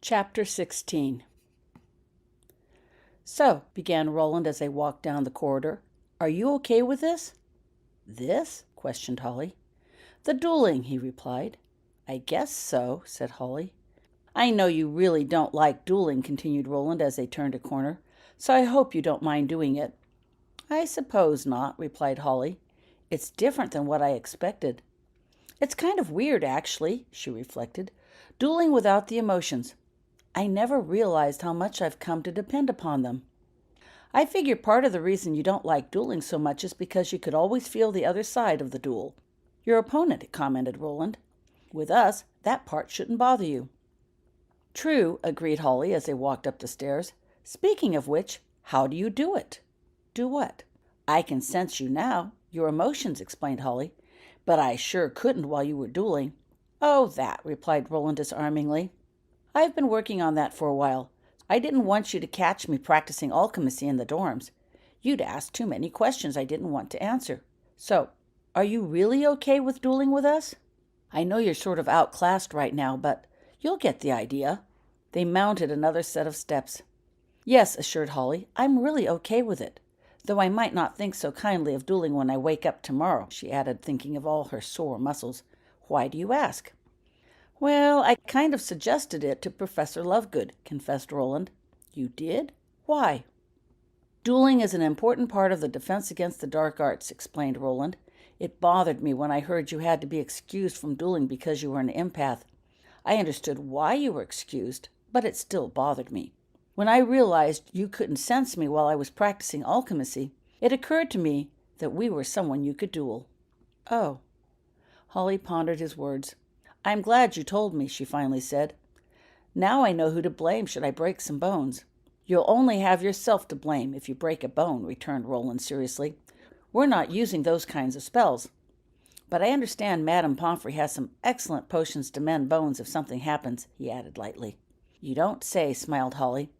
Chapter 16. "So," began Roland as they walked down the corridor, "are you okay with this?" "This?" questioned Holly. "The dueling," he replied. "I guess so," said Holly. "I know you really don't like dueling," continued Roland as they turned a corner, "so I hope you don't mind doing it." "I suppose not," replied Holly. "It's different than what I expected." "It's kind of weird, actually," she reflected. "Dueling without the emotions. I never realized how much I've come to depend upon them." "I figure part of the reason you don't like dueling so much is because you could always feel the other side of the duel. Your opponent," commented Roland. "With us, that part shouldn't bother you." "True," agreed Holly as they walked up the stairs. "Speaking of which, how do you do it?" "Do what?" "I can sense you now, your emotions," explained Holly. "But I sure couldn't while you were dueling." "Oh, that," replied Roland disarmingly. "I've been working on that for a while. I didn't want you to catch me practicing alchemy in the dorms. You'd ask too many questions I didn't want to answer. So, are you really okay with dueling with us? I know you're sort of outclassed right now, but you'll get the idea." They mounted another set of steps. "Yes," assured Holly, "I'm really okay with it. Though I might not think so kindly of dueling when I wake up tomorrow," she added, thinking of all her sore muscles. "Why do you ask?" "Well, I kind of suggested it to Professor Lovegood," confessed Roland. "You did? Why?" "Dueling is an important part of the defense against the dark arts," explained Roland. "It bothered me when I heard you had to be excused from dueling because you were an empath. I understood why you were excused, but it still bothered me. When I realized you couldn't sense me while I was practicing alchemy, it occurred to me that we were someone you could duel." "Oh." Holly pondered his words. "I'm glad you told me," she finally said. "Now I know who to blame should I break some bones." "You'll only have yourself to blame if you break a bone," returned Roland seriously. "We're not using those kinds of spells. But I understand Madame Pomfrey has some excellent potions to mend bones if something happens," he added lightly. "You don't say," smiled Holly.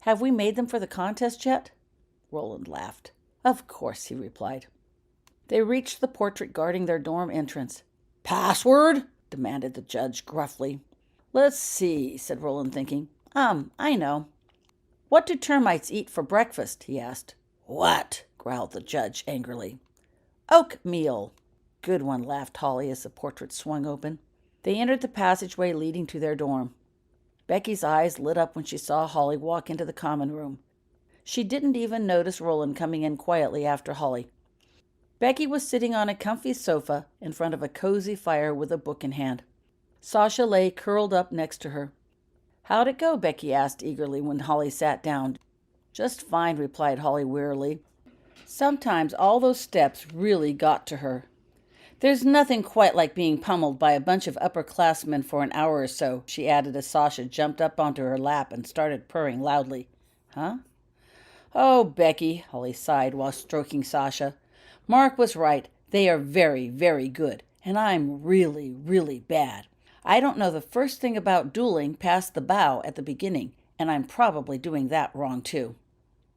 "Have we made them for the contest yet?" Roland laughed. "Of course," he replied. They reached the portrait guarding their dorm entrance. "Password?" demanded the judge gruffly. "Let's see," said Roland, thinking. I know." "What do termites eat for breakfast?" he asked. "What?" growled the judge angrily. "Oatmeal." "Good one," laughed Holly as the portrait swung open. They entered the passageway leading to their dorm. Becky's eyes lit up when she saw Holly walk into the common room. She didn't even notice Roland coming in quietly after Holly. Becky was sitting on a comfy sofa in front of a cozy fire with a book in hand. Sasha lay curled up next to her. "How'd it go?" Becky asked eagerly when Holly sat down. "Just fine," replied Holly wearily. Sometimes all those steps really got to her. "There's nothing quite like being pummeled by a bunch of upperclassmen for an hour or so," she added as Sasha jumped up onto her lap and started purring loudly. "Huh?" "Oh, Becky," Holly sighed while stroking Sasha. "Mark was right. They are very, very good. And I'm really, really bad. I don't know the first thing about dueling past the bow at the beginning, and I'm probably doing that wrong, too."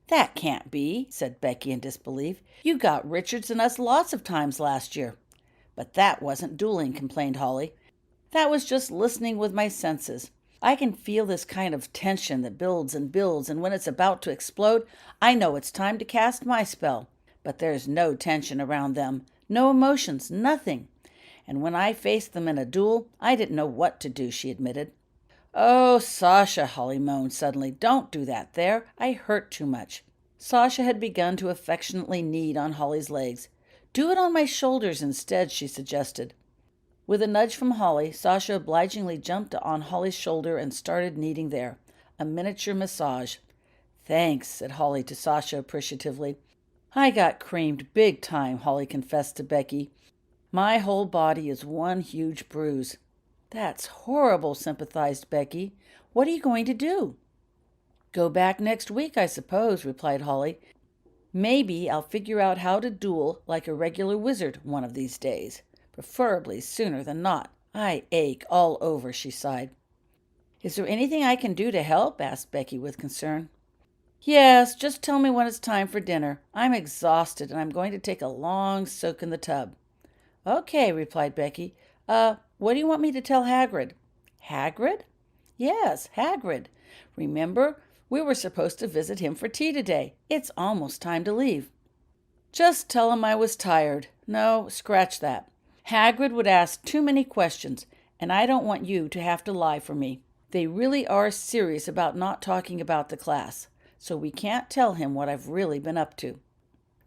"That can't be," said Becky in disbelief. "You got Richards and us lots of times last year." "But that wasn't dueling," complained Holly. "That was just listening with my senses. I can feel this kind of tension that builds and builds, and when it's about to explode, I know it's time to cast my spell. But there's no tension around them, no emotions, nothing. And when I faced them in a duel, I didn't know what to do," she admitted. "Oh, Sasha," Holly moaned suddenly, "don't do that there. I hurt too much." Sasha had begun to affectionately knead on Holly's legs. "Do it on my shoulders instead," she suggested. With a nudge from Holly, Sasha obligingly jumped on Holly's shoulder and started kneading there. A miniature massage. "Thanks," said Holly to Sasha appreciatively. "I got creamed big time," Holly confessed to Becky. "My whole body is one huge bruise." "That's horrible," sympathized Becky. "What are you going to do?" "Go back next week, I suppose," replied Holly. "Maybe I'll figure out how to duel like a regular wizard one of these days. Preferably sooner than not. I ache all over," she sighed. "Is there anything I can do to help?" asked Becky with concern. "Yes, just tell me when it's time for dinner. I'm exhausted, and I'm going to take a long soak in the tub." "Okay," replied Becky. What do you want me to tell Hagrid?" "Hagrid?" Yes, Hagrid. Remember, we were supposed to visit him for tea today. It's almost time to leave. Just tell him I was tired. No, scratch that. Hagrid would ask too many questions, and I don't want you to have to lie for me. They really are serious about not talking about the class, so we can't tell him what I've really been up to.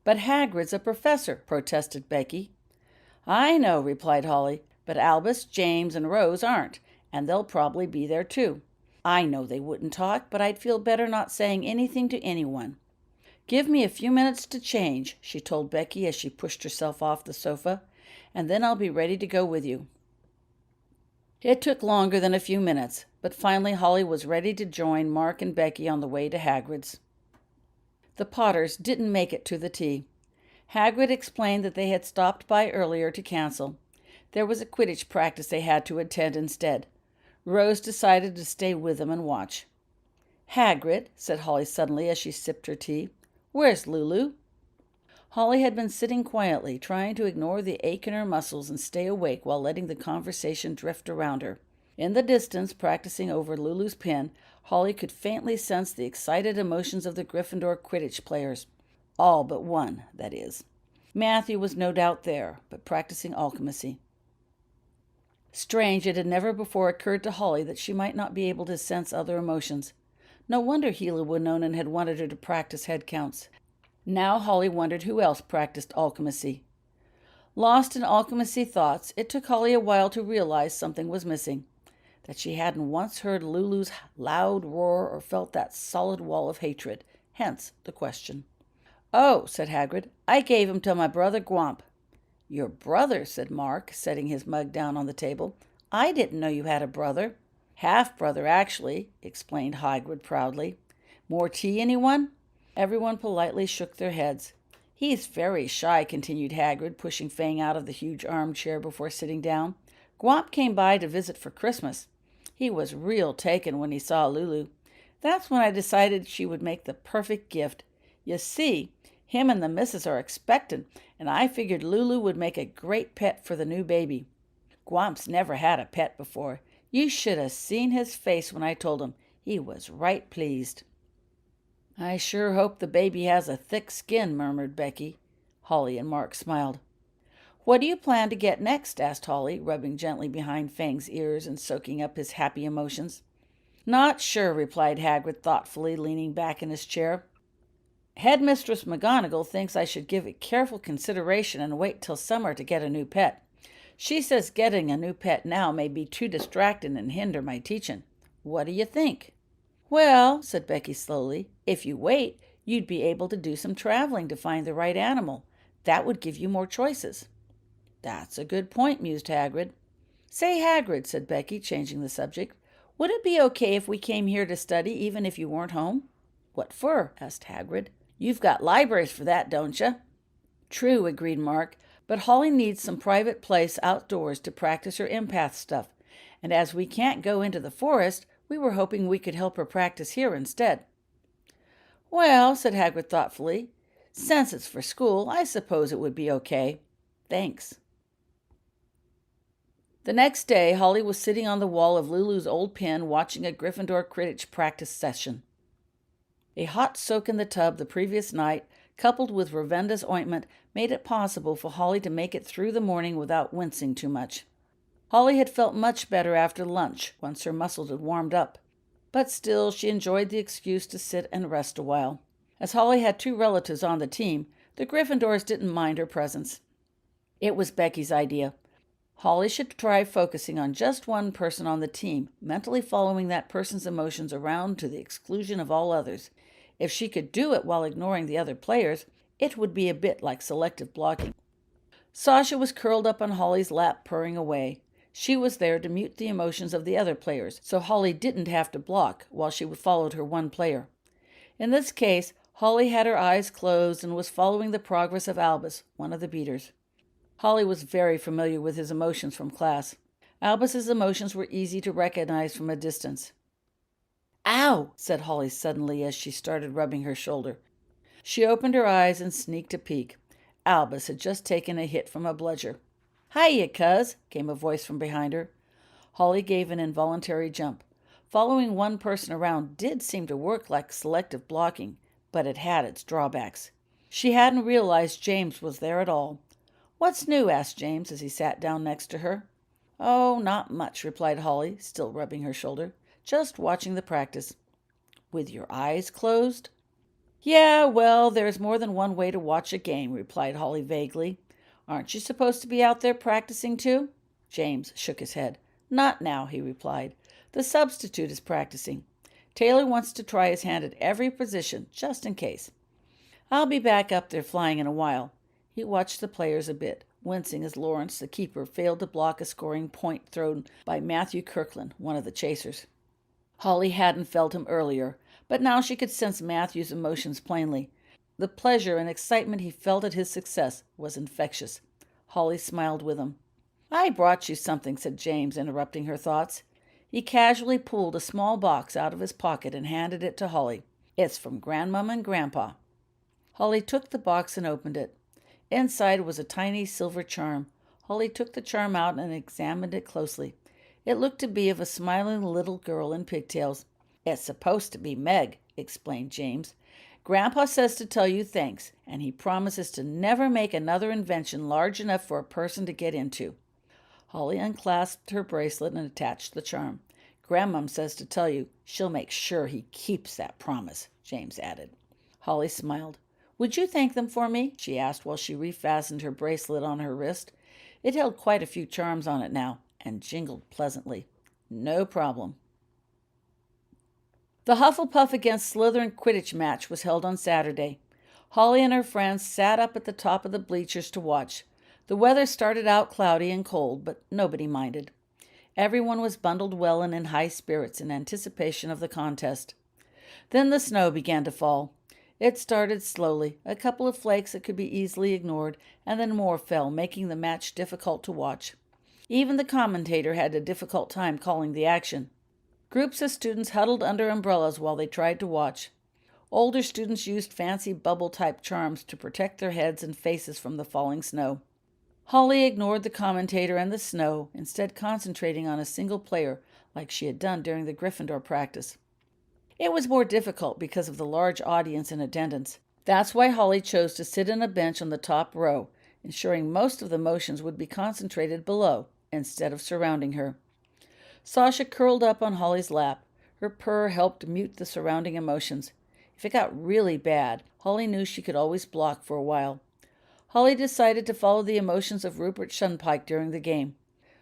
But Hagrid's a professor, protested Becky. I know, replied Holly, but Albus, James, and Rose aren't, and they'll probably be there too. I know they wouldn't talk, but I'd feel better not saying anything to anyone. Give me a few minutes to change, she told Becky as she pushed herself off the sofa, and then I'll be ready to go with you. It took longer than a few minutes, but finally Holly was ready to join Mark and Becky on the way to Hagrid's. The Potters didn't make it to the tea. Hagrid explained that they had stopped by earlier to cancel. There was a Quidditch practice they had to attend instead. Rose decided to stay with them and watch. Hagrid, said Holly suddenly as she sipped her tea, where's Lulu? Holly had been sitting quietly, trying to ignore the ache in her muscles and stay awake while letting the conversation drift around her. In the distance, practicing over Lulu's pen, Holly could faintly sense the excited emotions of the Gryffindor Quidditch players. All but one, that is. Matthew was no doubt there, but practicing alchemy. Strange, it had never before occurred to Holly that she might not be able to sense other emotions. No wonder Hela Winonan had wanted her to practice head counts. Now Holly wondered who else practiced alchemy. Lost in alchemy thoughts, it took Holly a while to realize something was missing, that she hadn't once heard Lulu's loud roar or felt that solid wall of hatred, hence the question. Oh, said Hagrid, I gave him to my brother Gwamp. Your brother, said Mark, setting his mug down on the table. I didn't know you had a brother. Half-brother, actually, explained Hagrid proudly. More tea, anyone? Everyone politely shook their heads. He's very shy, continued Hagrid, pushing Fang out of the huge armchair before sitting down. Gwamp came by to visit for Christmas. He was real taken when he saw Lulu. That's when I decided she would make the perfect gift. You see, him and the missus are expectant, and I figured Lulu would make a great pet for the new baby. Gwamp's never had a pet before. You should have seen his face when I told him. He was right pleased. I sure hope the baby has a thick skin, murmured Becky. Holly and Mark smiled. What do you plan to get next? Asked Holly, rubbing gently behind Fang's ears and soaking up his happy emotions. Not sure, replied Hagrid thoughtfully, leaning back in his chair. Headmistress McGonagall thinks I should give it careful consideration and wait till summer to get a new pet. She says getting a new pet now may be too distracting and hinder my teaching. What do you think? Well, said Becky slowly, if you wait, you'd be able to do some traveling to find the right animal. That would give you more choices. That's a good point, mused Hagrid. Say, Hagrid, said Becky, changing the subject, would it be okay if we came here to study even if you weren't home? What for? Asked Hagrid. You've got libraries for that, don't you? True, agreed Mark, but Holly needs some private place outdoors to practice her empath stuff, and as we can't go into the forest, we were hoping we could help her practice here instead. Well, said Hagrid thoughtfully, since it's for school, I suppose it would be okay. Thanks. The next day, Holly was sitting on the wall of Lulu's old pen watching a Gryffindor Quidditch practice session. A hot soak in the tub the previous night, coupled with Ravenda's ointment, made it possible for Holly to make it through the morning without wincing too much. Holly had felt much better after lunch, once her muscles had warmed up, but still she enjoyed the excuse to sit and rest a while. As Holly had 2 relatives on the team, the Gryffindors didn't mind her presence. It was Becky's idea. Holly should try focusing on just one person on the team, mentally following that person's emotions around to the exclusion of all others. If she could do it while ignoring the other players, it would be a bit like selective blocking. Sasha was curled up on Holly's lap, purring away. She was there to mute the emotions of the other players, so Holly didn't have to block while she followed her one player. In this case, Holly had her eyes closed and was following the progress of Albus, one of the beaters. Holly was very familiar with his emotions from class. Albus's emotions were easy to recognize from a distance. Ow! Said Holly suddenly as she started rubbing her shoulder. She opened her eyes and sneaked a peek. Albus had just taken a hit from a bludger. Hiya, cuz, came a voice from behind her. Holly gave an involuntary jump. Following one person around did seem to work like selective blocking, but it had its drawbacks. She hadn't realized James was there at all. "What's new?" asked James as he sat down next to her. "Oh, not much," replied Holly, still rubbing her shoulder. "Just watching the practice." "With your eyes closed?" "Yeah, well, there's more than one way to watch a game," replied Holly vaguely. "Aren't you supposed to be out there practicing too?" James shook his head. "Not now," he replied. "The substitute is practicing. Taylor wants to try his hand at every position, just in case. I'll be back up there flying in a while." He watched the players a bit, wincing as Lawrence, the keeper, failed to block a scoring point thrown by Matthew Kirkland, one of the chasers. Holly hadn't felt him earlier, but now she could sense Matthew's emotions plainly. The pleasure and excitement he felt at his success was infectious. Holly smiled with him. "I brought you something," said James, interrupting her thoughts. He casually pulled a small box out of his pocket and handed it to Holly. "It's from Grandmama and Grandpa." Holly took the box and opened it. Inside was a tiny silver charm. Holly took the charm out and examined it closely. It looked to be of a smiling little girl in pigtails. "It's supposed to be Meg," explained James. "Grandpa says to tell you thanks, and he promises to never make another invention large enough for a person to get into." Holly unclasped her bracelet and attached the charm. "Grandmom says to tell you she'll make sure he keeps that promise," James added. Holly smiled. "Would you thank them for me?" she asked while she refastened her bracelet on her wrist. It held quite a few charms on it now, and jingled pleasantly. "No problem." The Hufflepuff against Slytherin Quidditch match was held on Saturday. Holly and her friends sat up at the top of the bleachers to watch. The weather started out cloudy and cold, but nobody minded. Everyone was bundled well and in high spirits in anticipation of the contest. Then the snow began to fall. It started slowly, a couple of flakes that could be easily ignored, and then more fell, making the match difficult to watch. Even the commentator had a difficult time calling the action. Groups of students huddled under umbrellas while they tried to watch. Older students used fancy bubble-type charms to protect their heads and faces from the falling snow. Holly ignored the commentator and the snow, instead concentrating on a single player, like she had done during the Gryffindor practice. It was more difficult because of the large audience in attendance. That's why Holly chose to sit on a bench on the top row, ensuring most of the motions would be concentrated below, instead of surrounding her. Sasha curled up on Holly's lap. Her purr helped mute the surrounding emotions. If it got really bad, Holly knew she could always block for a while. Holly decided to follow the emotions of Rupert Shunpike during the game.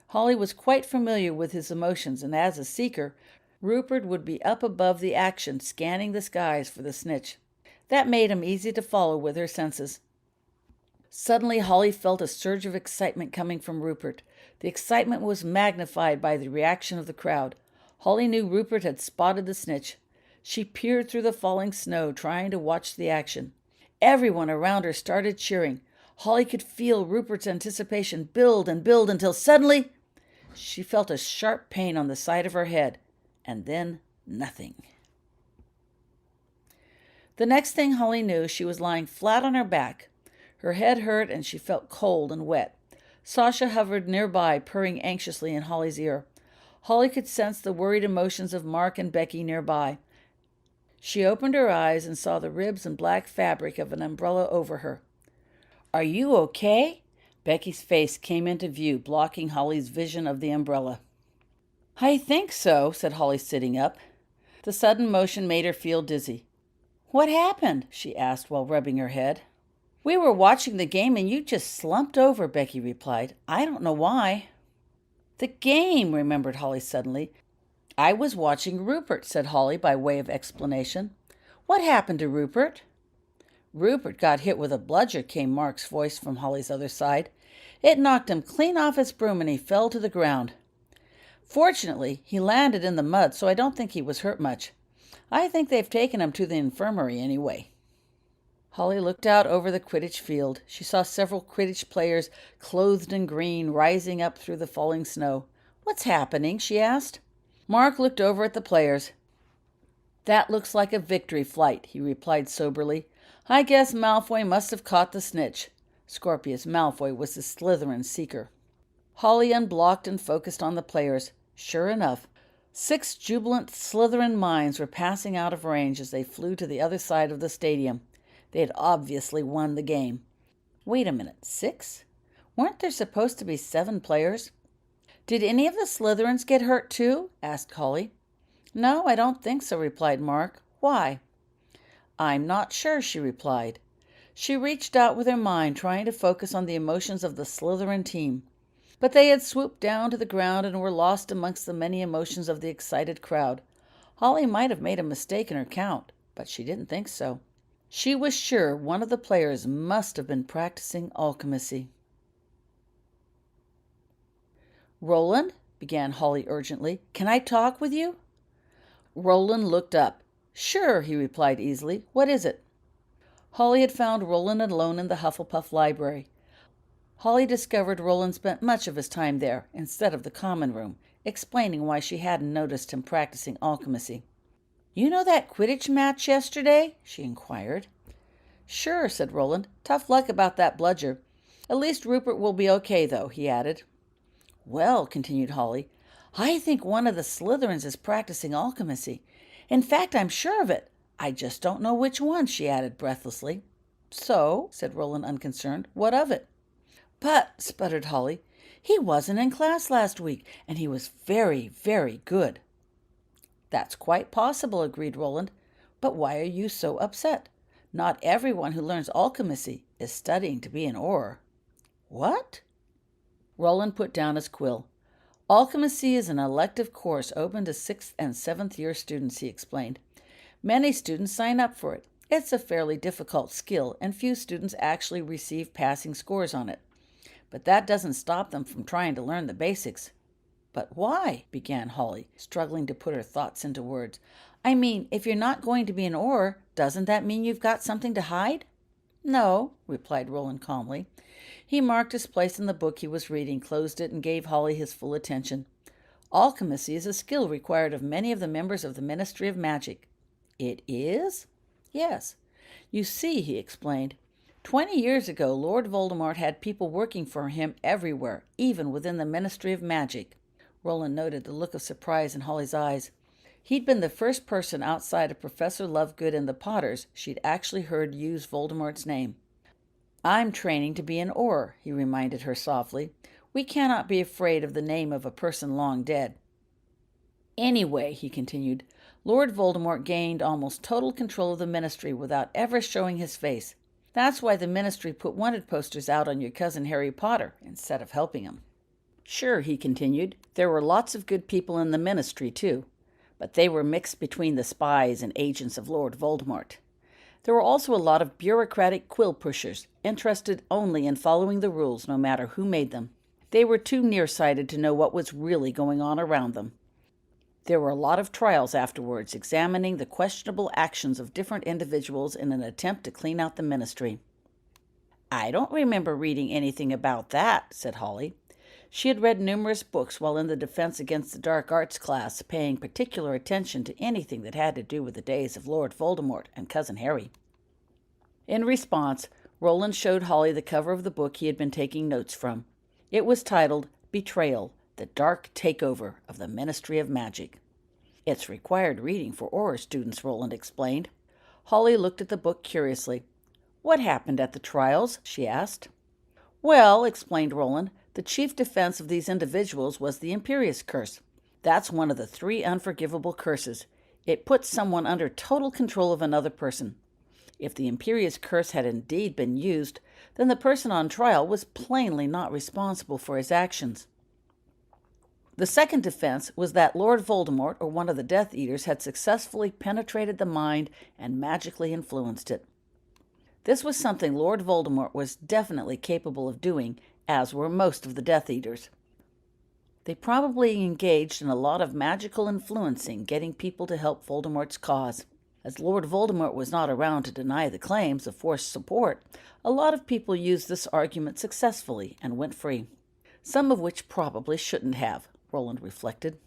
Holly was quite familiar with his emotions, and as a seeker, Rupert would be up above the action, scanning the skies for the snitch. That made him easy to follow with her senses. Suddenly, Holly felt a surge of excitement coming from Rupert. The excitement was magnified by the reaction of the crowd. Holly knew Rupert had spotted the snitch. She peered through the falling snow, trying to watch the action. Everyone around her started cheering. Holly could feel Rupert's anticipation build and build until suddenly she felt a sharp pain on the side of her head, and then nothing. The next thing Holly knew, she was lying flat on her back. Her head hurt and she felt cold and wet. Sasha hovered nearby, purring anxiously in Holly's ear. Holly could sense the worried emotions of Mark and Becky nearby. She opened her eyes and saw the ribs and black fabric of an umbrella over her. "Are you okay?" Becky's face came into view, blocking Holly's vision of the umbrella. "I think so," said Holly, sitting up. The sudden motion made her feel dizzy. "What happened?" she asked while rubbing her head. "We were watching the game and you just slumped over," Becky replied. "I don't know why." "The game," remembered Holly suddenly. "I was watching Rupert," said Holly by way of explanation. "What happened to Rupert?" "Rupert got hit with a bludger," came Mark's voice from Holly's other side. "It knocked him clean off his broom and he fell to the ground. Fortunately, he landed in the mud, so I don't think he was hurt much. I think they've taken him to the infirmary anyway." Holly looked out over the Quidditch field. She saw several Quidditch players, clothed in green, rising up through the falling snow. "What's happening?" she asked. Mark looked over at the players. "That looks like a victory flight," he replied soberly. "I guess Malfoy must have caught the snitch." Scorpius Malfoy was the Slytherin seeker. Holly unblocked and focused on the players. Sure enough, 6 jubilant Slytherin mines were passing out of range as they flew to the other side of the stadium. They had obviously won the game. Wait a minute, 6? Weren't there supposed to be 7 players? Did any of the Slytherins get hurt too? Asked Holly. No, I don't think so, replied Mark. Why? I'm not sure, she replied. She reached out with her mind, trying to focus on the emotions of the Slytherin team. But they had swooped down to the ground and were lost amongst the many emotions of the excited crowd. Holly might have made a mistake in her count, but she didn't think so. She was sure one of the players must have been practicing alchemy. Roland, began Holly urgently, can I talk with you? Roland looked up. Sure, he replied easily. What is it? Holly had found Roland alone in the Hufflepuff library. Holly discovered Roland spent much of his time there, instead of the common room, explaining why she hadn't noticed him practicing alchemy. You know that Quidditch match yesterday? She inquired. Sure, said Roland. Tough luck about that bludger. At least Rupert will be okay, though, he added. Well, continued Holly, I think one of the Slytherins is practicing alchemy. In fact, I'm sure of it. I just don't know which one, she added breathlessly. So, said Roland unconcerned, what of it? But, sputtered Holly, he wasn't in class last week, and he was very, very good. That's quite possible, agreed Roland. But why are you so upset? Not everyone who learns alchemy is studying to be an Auror. What? Roland put down his quill. Alchemy is an elective course open to 6th and 7th year students, he explained. Many students sign up for it. It's a fairly difficult skill, and few students actually receive passing scores on it. But that doesn't stop them from trying to learn the basics. But why? Began Holly, struggling to put her thoughts into words. I mean, if you're not going to be an Auror, doesn't that mean you've got something to hide? No, replied Roland calmly. He marked his place in the book he was reading, closed it, and gave Holly his full attention. Alchemy is a skill required of many of the members of the Ministry of Magic. It is? Yes. You see, he explained, 20 years ago, Lord Voldemort had people working for him everywhere, even within the Ministry of Magic. Roland noted the look of surprise in Holly's eyes. He'd been the first person outside of Professor Lovegood and the Potters she'd actually heard use Voldemort's name. I'm training to be an Auror, he reminded her softly. We cannot be afraid of the name of a person long dead. Anyway, he continued, Lord Voldemort gained almost total control of the Ministry without ever showing his face. That's why the Ministry put wanted posters out on your cousin Harry Potter instead of helping him. Sure, he continued, there were lots of good people in the Ministry, too. But they were mixed between the spies and agents of Lord Voldemort. There were also a lot of bureaucratic quill pushers, interested only in following the rules no matter who made them. They were too nearsighted to know what was really going on around them. There were a lot of trials afterwards, examining the questionable actions of different individuals in an attempt to clean out the Ministry. I don't remember reading anything about that, said Holly. She had read numerous books while in the Defense Against the Dark Arts class, paying particular attention to anything that had to do with the days of Lord Voldemort and Cousin Harry. In response, Roland showed Holly the cover of the book he had been taking notes from. It was titled Betrayal, the Dark Takeover of the Ministry of Magic. It's required reading for Auror students, Roland explained. Holly looked at the book curiously. What happened at the trials? She asked. Well, explained Roland, the chief defense of these individuals was the Imperious Curse. That's one of the 3 unforgivable curses. It puts someone under total control of another person. If the Imperious Curse had indeed been used, then the person on trial was plainly not responsible for his actions. The second defense was that Lord Voldemort, or one of the Death Eaters, had successfully penetrated the mind and magically influenced it. This was something Lord Voldemort was definitely capable of doing, as were most of the Death Eaters. They probably engaged in a lot of magical influencing, getting people to help Voldemort's cause. As Lord Voldemort was not around to deny the claims of forced support, a lot of people used this argument successfully and went free. Some of which probably shouldn't have, Roland reflected.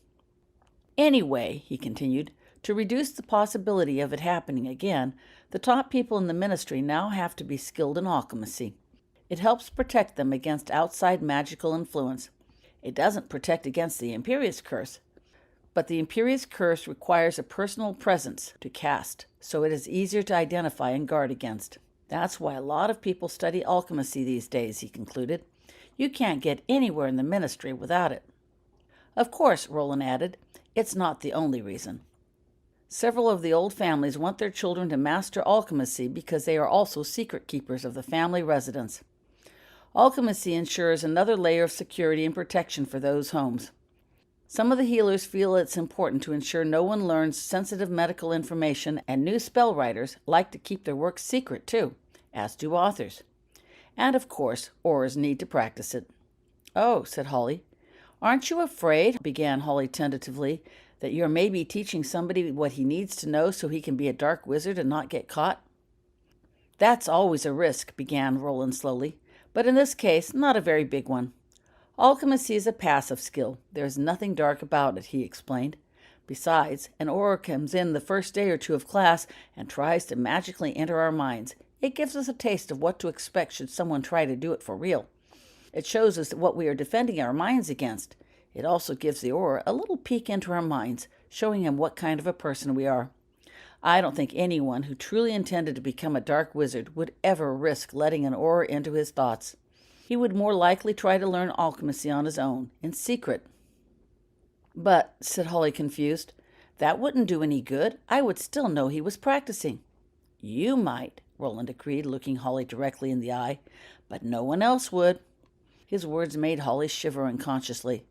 Anyway, he continued, to reduce the possibility of it happening again, the top people in the Ministry now have to be skilled in alchemy. It helps protect them against outside magical influence. It doesn't protect against the Imperious Curse, But the Imperious Curse requires a personal presence to cast, so it is easier to identify and guard against. That's why a lot of people study alchemy these days, he concluded. You can't get anywhere in the ministry without it. Of course, Roland added, it's not the only reason. Several of the old families want their children to master alchemy because they are also secret keepers of the family residence. Alchemy ensures another layer of security and protection for those homes. Some of the healers feel it's important to ensure no one learns sensitive medical information, and new spell writers like to keep their work secret too, as do authors. And of course, aurors need to practice it. Oh, said Holly. Aren't you afraid, began Holly tentatively, that you're maybe teaching somebody what he needs to know so he can be a dark wizard and not get caught? That's always a risk, began Roland slowly, but in this case, not a very big one. Alchemy is a passive skill. There's nothing dark about it, he explained. Besides, an auror comes in the first day or two of class and tries to magically enter our minds. It gives us a taste of what to expect should someone try to do it for real. It shows us what we are defending our minds against. It also gives the auror a little peek into our minds, showing him what kind of a person we are. I don't think anyone who truly intended to become a dark wizard would ever risk letting an auror into his thoughts. He would more likely try to learn alchemy on his own, in secret. But, said Holly confused, that wouldn't do any good. I would still know he was practicing. You might, Roland agreed, looking Holly directly in the eye, but no one else would. His words made Holly shiver unconsciously.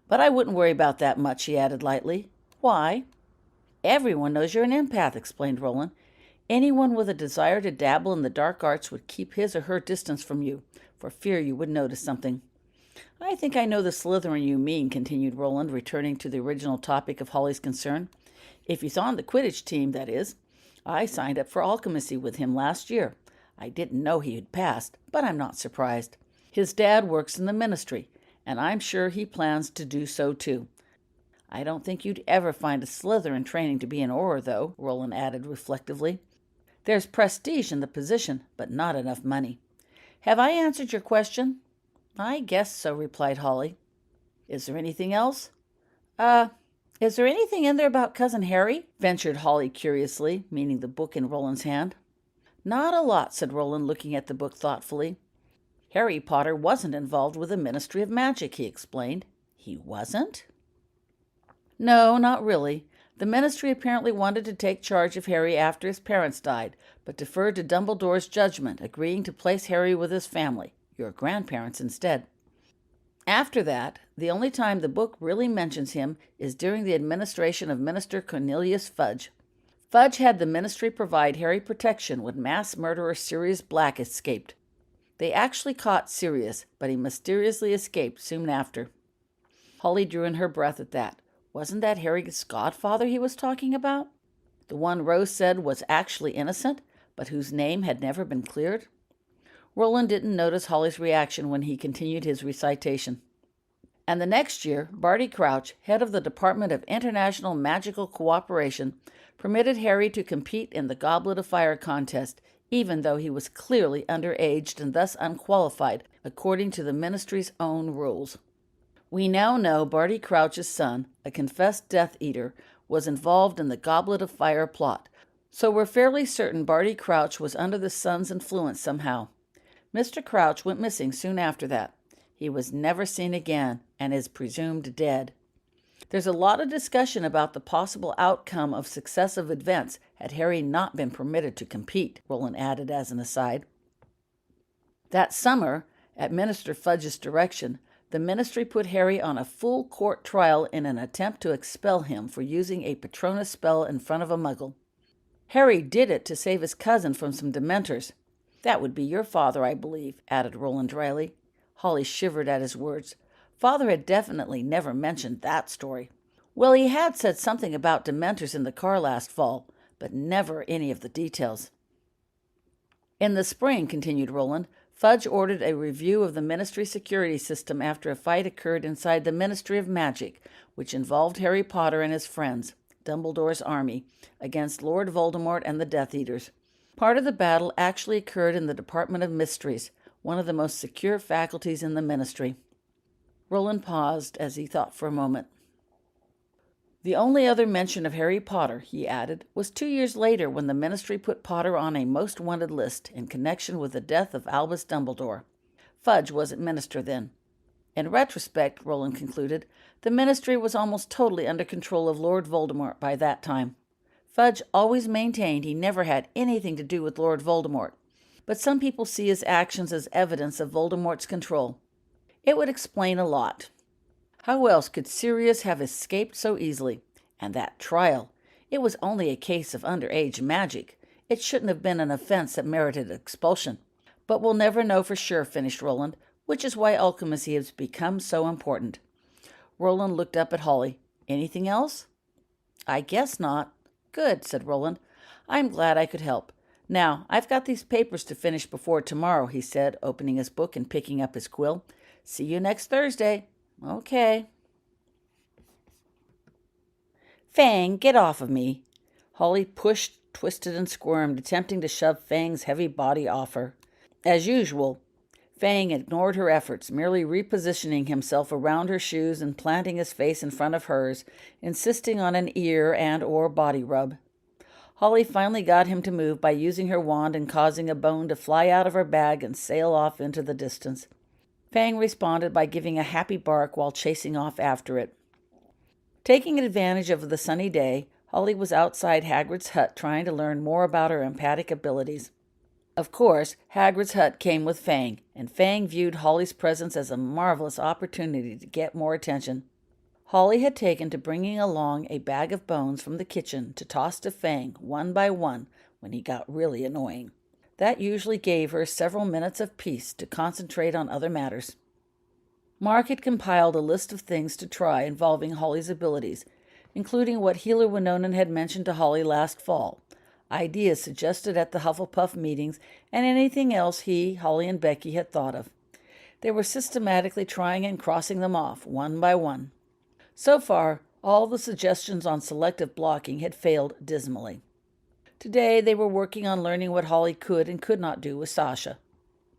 But I wouldn't worry about that much, he added lightly. Why? Everyone knows you're an empath, explained Roland. Anyone with a desire to dabble in the dark arts would keep his or her distance from you, for fear you would notice something. I think I know the Slytherin you mean, continued Roland, returning to the original topic of Holly's concern. If he's on the Quidditch team, that is. I signed up for alchemy with him last year. I didn't know he had passed, but I'm not surprised. His dad works in the ministry, and I'm sure he plans to do so too. I don't think you'd ever find a Slytherin training to be an auror, though, Roland added reflectively. There's prestige in the position, but not enough money. Have I answered your question? I guess so, replied Holly. Is there anything else? Is there anything in there about Cousin Harry? Ventured Holly curiously, meaning the book in Roland's hand. Not a lot, said Roland, looking at the book thoughtfully. Harry Potter wasn't involved with the Ministry of Magic, he explained. He wasn't? No, not really. The Ministry apparently wanted to take charge of Harry after his parents died, but deferred to Dumbledore's judgment, agreeing to place Harry with his family, your grandparents, instead. After that, the only time the book really mentions him is during the administration of Minister Cornelius Fudge. Fudge had the Ministry provide Harry protection when mass murderer Sirius Black escaped. They actually caught Sirius, but he mysteriously escaped soon after. Holly drew in her breath at that. Wasn't that Harry's godfather he was talking about? The one Rose said was actually innocent, but whose name had never been cleared? Roland didn't notice Holly's reaction when he continued his recitation. And the next year, Barty Crouch, head of the Department of International Magical Cooperation, permitted Harry to compete in the Goblet of Fire contest, even though he was clearly underaged and thus unqualified, according to the Ministry's own rules. We now know Barty Crouch's son, a confessed Death Eater, was involved in the Goblet of Fire plot, so we're fairly certain Barty Crouch was under the son's influence somehow. Mr. Crouch went missing soon after that. He was never seen again and is presumed dead. There's a lot of discussion about the possible outcome of successive events had Harry not been permitted to compete, Roland added as an aside. That summer, at Minister Fudge's direction, the Ministry put Harry on a full court trial in an attempt to expel him for using a Patronus spell in front of a Muggle. Harry did it to save his cousin from some Dementors. That would be your father, I believe, added Roland dryly. Holly shivered at his words. Father had definitely never mentioned that story. Well, he had said something about Dementors in the car last fall, but never any of the details. In the spring, continued Roland, Fudge ordered a review of the Ministry security system after a fight occurred inside the Ministry of Magic, which involved Harry Potter and his friends, Dumbledore's army, against Lord Voldemort and the Death Eaters. Part of the battle actually occurred in the Department of Mysteries, one of the most secure faculties in the Ministry. Roland paused as he thought for a moment. The only other mention of Harry Potter, he added, was 2 years later when the Ministry put Potter on a most wanted list in connection with the death of Albus Dumbledore. Fudge wasn't Minister then. In retrospect, Roland concluded, the Ministry was almost totally under control of Lord Voldemort by that time. Fudge always maintained he never had anything to do with Lord Voldemort, but some people see his actions as evidence of Voldemort's control. It would explain a lot. How else could Sirius have escaped so easily? And that trial. It was only a case of underage magic. It shouldn't have been an offense that merited expulsion. But we'll never know for sure, finished Roland, which is why alchemy has become so important. Roland looked up at Holly. Anything else? I guess not. Good, said Roland. I'm glad I could help. Now, I've got these papers to finish before tomorrow, he said, opening his book and picking up his quill. See you next Thursday. Okay. Fang, get off of me. Holly pushed, twisted, and squirmed, attempting to shove Fang's heavy body off her. As usual, Fang ignored her efforts, merely repositioning himself around her shoes and planting his face in front of hers, insisting on an ear and/or body rub. Holly finally got him to move by using her wand and causing a bone to fly out of her bag and sail off into the distance. Fang responded by giving a happy bark while chasing off after it. Taking advantage of the sunny day, Holly was outside Hagrid's hut trying to learn more about her empathic abilities. Of course, Hagrid's hut came with Fang, and Fang viewed Holly's presence as a marvelous opportunity to get more attention. Holly had taken to bringing along a bag of bones from the kitchen to toss to Fang one by one when he got really annoying. That usually gave her several minutes of peace to concentrate on other matters. Mark had compiled a list of things to try involving Holly's abilities, including what Healer Winonan had mentioned to Holly last fall, ideas suggested at the Hufflepuff meetings, and anything else he, Holly, and Becky had thought of. They were systematically trying and crossing them off, one by one. So far, all the suggestions on selective blocking had failed dismally. Today, they were working on learning what Holly could and could not do with Sasha.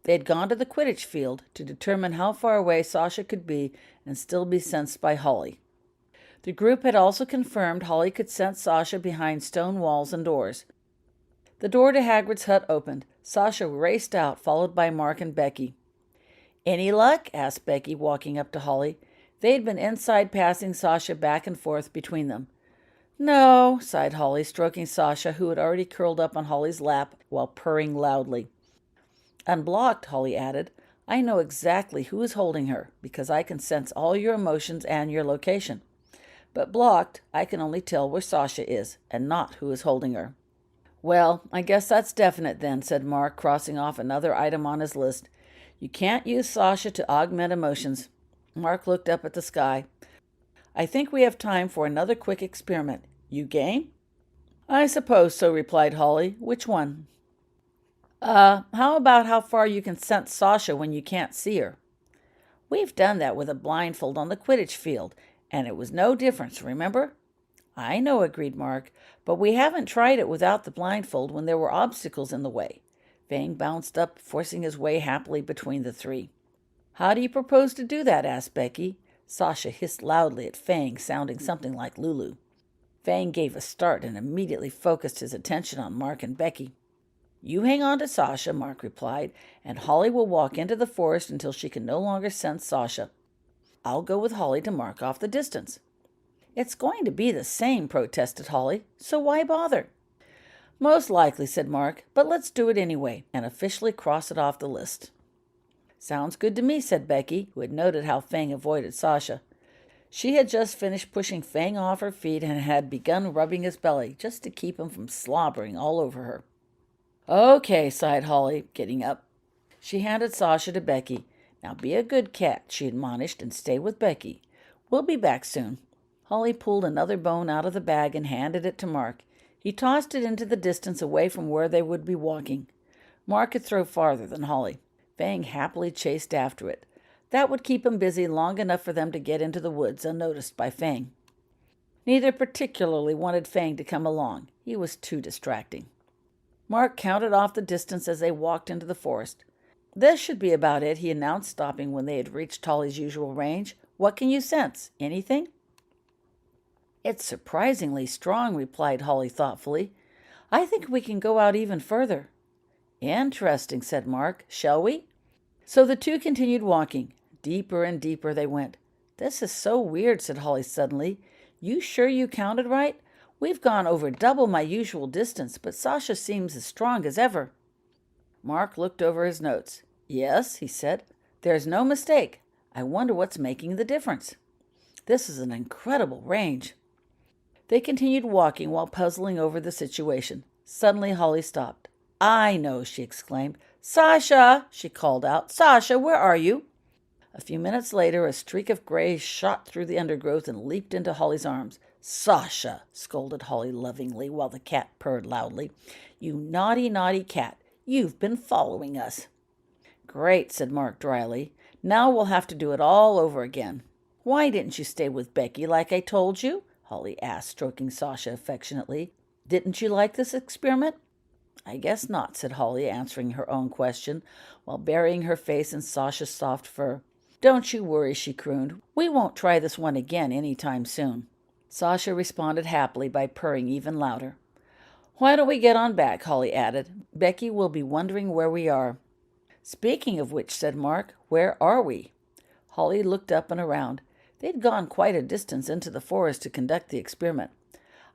They had gone to the Quidditch field to determine how far away Sasha could be and still be sensed by Holly. The group had also confirmed Holly could sense Sasha behind stone walls and doors. The door to Hagrid's hut opened. Sasha raced out, followed by Mark and Becky. "Any luck?" asked Becky, walking up to Holly. They had been inside, passing Sasha back and forth between them. "No," sighed Holly, stroking Sasha, who had already curled up on Holly's lap while purring loudly. "Unblocked," Holly added. "I know exactly who is holding her, because I can sense all your emotions and your location. But blocked, I can only tell where Sasha is, and not who is holding her." "Well, I guess that's definite then," said Mark, crossing off another item on his list. "You can't use Sasha to augment emotions." Mark looked up at the sky. "I think we have time for another quick experiment. You game?" "I suppose so," replied Holly. "Which one?" How about how far you can sense Sasha when you can't see her?" "We've done that with a blindfold on the Quidditch field, and it was no difference, remember?" "I know," agreed Mark, "but we haven't tried it without the blindfold when there were obstacles in the way." Fang bounced up, forcing his way happily between the three. "How do you propose to do that?" asked Becky. Sasha hissed loudly at Fang, sounding something like Lulu. Fang gave a start and immediately focused his attention on Mark and Becky. "You hang on to Sasha," Mark replied, "and Holly will walk into the forest until she can no longer sense Sasha. I'll go with Holly to mark off the distance." "It's going to be the same," protested Holly, "so why bother?" "Most likely," said Mark, "but let's do it anyway and officially cross it off the list." "Sounds good to me," said Becky, who had noted how Fang avoided Sasha. She had just finished pushing Fang off her feet and had begun rubbing his belly just to keep him from slobbering all over her. "Okay," sighed Holly, getting up. She handed Sasha to Becky. "Now be a good cat," she admonished, "and stay with Becky. We'll be back soon." Holly pulled another bone out of the bag and handed it to Mark. He tossed it into the distance away from where they would be walking. Mark could throw farther than Holly. Fang happily chased after it. That would keep him busy long enough for them to get into the woods unnoticed by Fang. Neither particularly wanted Fang to come along. He was too distracting. Mark counted off the distance as they walked into the forest. "This should be about it," he announced, stopping when they had reached Holly's usual range. "What can you sense? Anything?" It's surprisingly strong, replied Holly thoughtfully. I think we can go out even further. Interesting, said Mark. Shall we? So the two continued walking. Deeper and deeper they went. This is so weird, said Holly suddenly. You sure you counted right? We've gone over double my usual distance, but Sasha seems as strong as ever. Mark looked over his notes. Yes, he said. There's no mistake. I wonder what's making the difference. This is an incredible range. They continued walking while puzzling over the situation. Suddenly Holly stopped. I know, she exclaimed. Sasha, she called out. Sasha, where are you? A few minutes later, a streak of gray shot through the undergrowth and leaped into Holly's arms. Sasha, scolded Holly lovingly while the cat purred loudly. You naughty, naughty cat. You've been following us. Great, said Mark dryly. Now we'll have to do it all over again. Why didn't you stay with Becky like I told you? Holly asked, stroking Sasha affectionately. Didn't you like this experiment? I guess not, said Holly, answering her own question, while burying her face in Sasha's soft fur. Don't you worry, she crooned. We won't try this one again any time soon. Sasha responded happily by purring even louder. Why don't we get on back, Holly added. Becky will be wondering where we are. Speaking of which, said Mark, where are we? Holly looked up and around. They'd gone quite a distance into the forest to conduct the experiment.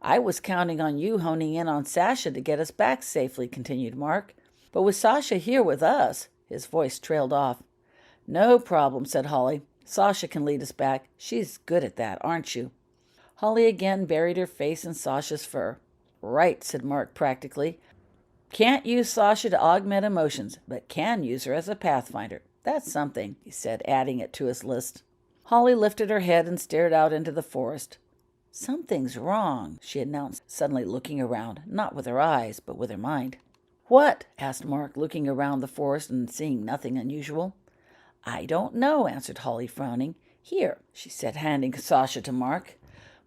I was counting on you honing in on Sasha to get us back safely, continued Mark. But with Sasha here with us, his voice trailed off. No problem, said Holly. Sasha can lead us back. She's good at that, aren't you? Holly again buried her face in Sasha's fur. Right, said Mark practically. Can't use Sasha to augment emotions, but can use her as a pathfinder. That's something, he said, adding it to his list. Holly lifted her head and stared out into the forest. Something's wrong, she announced, suddenly looking around, not with her eyes, but with her mind. What? Asked Mark, looking around the forest and seeing nothing unusual. I don't know, answered Holly, frowning. Here, she said, handing Sasha to Mark.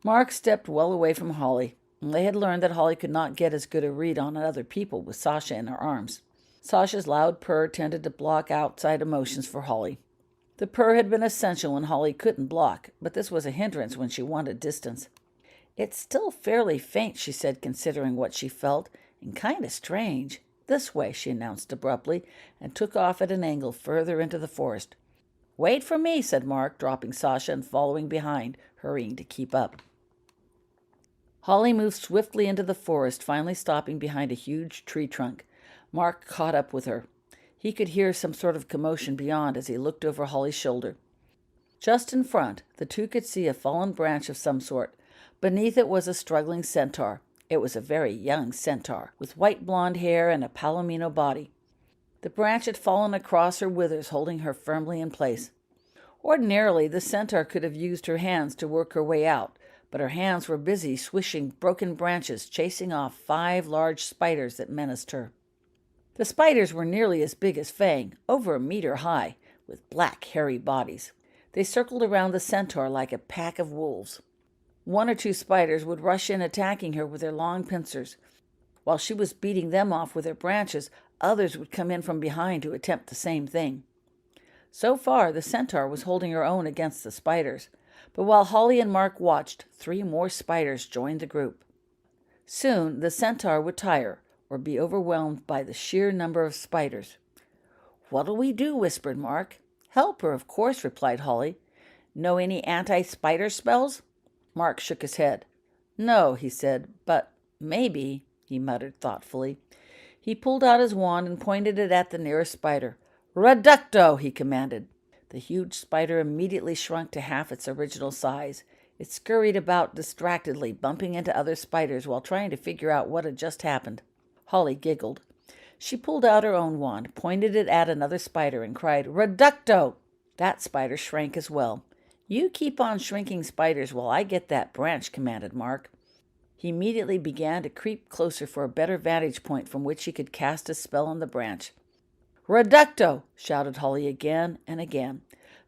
Mark stepped well away from Holly. They had learned that Holly could not get as good a read on other people with Sasha in her arms. Sasha's loud purr tended to block outside emotions for Holly. The purr had been essential when Holly couldn't block, but this was a hindrance when she wanted distance. It's still fairly faint, she said, considering what she felt, and kind of strange. This way, she announced abruptly, and took off at an angle further into the forest. Wait for me, said Mark, dropping Sasha and following behind, hurrying to keep up. Holly moved swiftly into the forest, finally stopping behind a huge tree trunk. Mark caught up with her. He could hear some sort of commotion beyond as he looked over Holly's shoulder. Just in front, the two could see a fallen branch of some sort. Beneath it was a struggling centaur. It was a very young centaur, with white blonde hair and a palomino body. The branch had fallen across her withers, holding her firmly in place. Ordinarily, the centaur could have used her hands to work her way out, but her hands were busy swishing broken branches, chasing off 5 large spiders that menaced her. The spiders were nearly as big as Fang, over 1 meter high, with black, hairy bodies. They circled around the centaur like a pack of wolves. 1 or 2 spiders would rush in attacking her with their long pincers. While she was beating them off with their branches, others would come in from behind to attempt the same thing. So far, the centaur was holding her own against the spiders, but while Holly and Mark watched, 3 more spiders joined the group. Soon, the centaur would tire, or be overwhelmed by the sheer number of spiders. What'll we do? Whispered Mark. Help her, of course, replied Holly. Know any anti-spider spells? Mark shook his head. No, he said, but maybe, he muttered thoughtfully. He pulled out his wand and pointed it at the nearest spider. Reducto, he commanded. The huge spider immediately shrunk to half its original size. It scurried about distractedly, bumping into other spiders while trying to figure out what had just happened. Holly giggled. She pulled out her own wand, pointed it at another spider, and cried, Reducto! That spider shrank as well. You keep on shrinking spiders while I get that branch, commanded Mark. He immediately began to creep closer for a better vantage point from which he could cast a spell on the branch. Reducto! Shouted Holly again and again.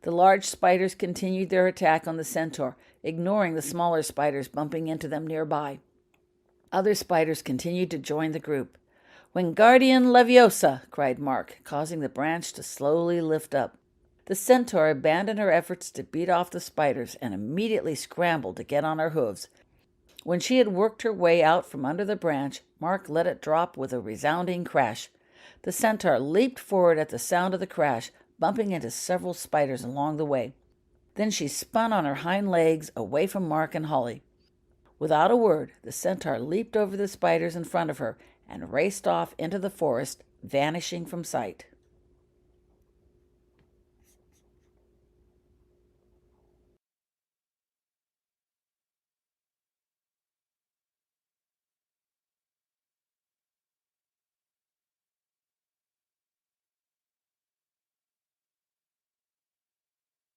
The large spiders continued their attack on the centaur, ignoring the smaller spiders bumping into them nearby. Other spiders continued to join the group. Wingardium Leviosa! Cried Mark, causing the branch to slowly lift up. The centaur abandoned her efforts to beat off the spiders and immediately scrambled to get on her hooves. When she had worked her way out from under the branch, Mark let it drop with a resounding crash. The centaur leaped forward at the sound of the crash, bumping into several spiders along the way. Then she spun on her hind legs away from Mark and Holly. Without a word, the centaur leaped over the spiders in front of her and raced off into the forest, vanishing from sight.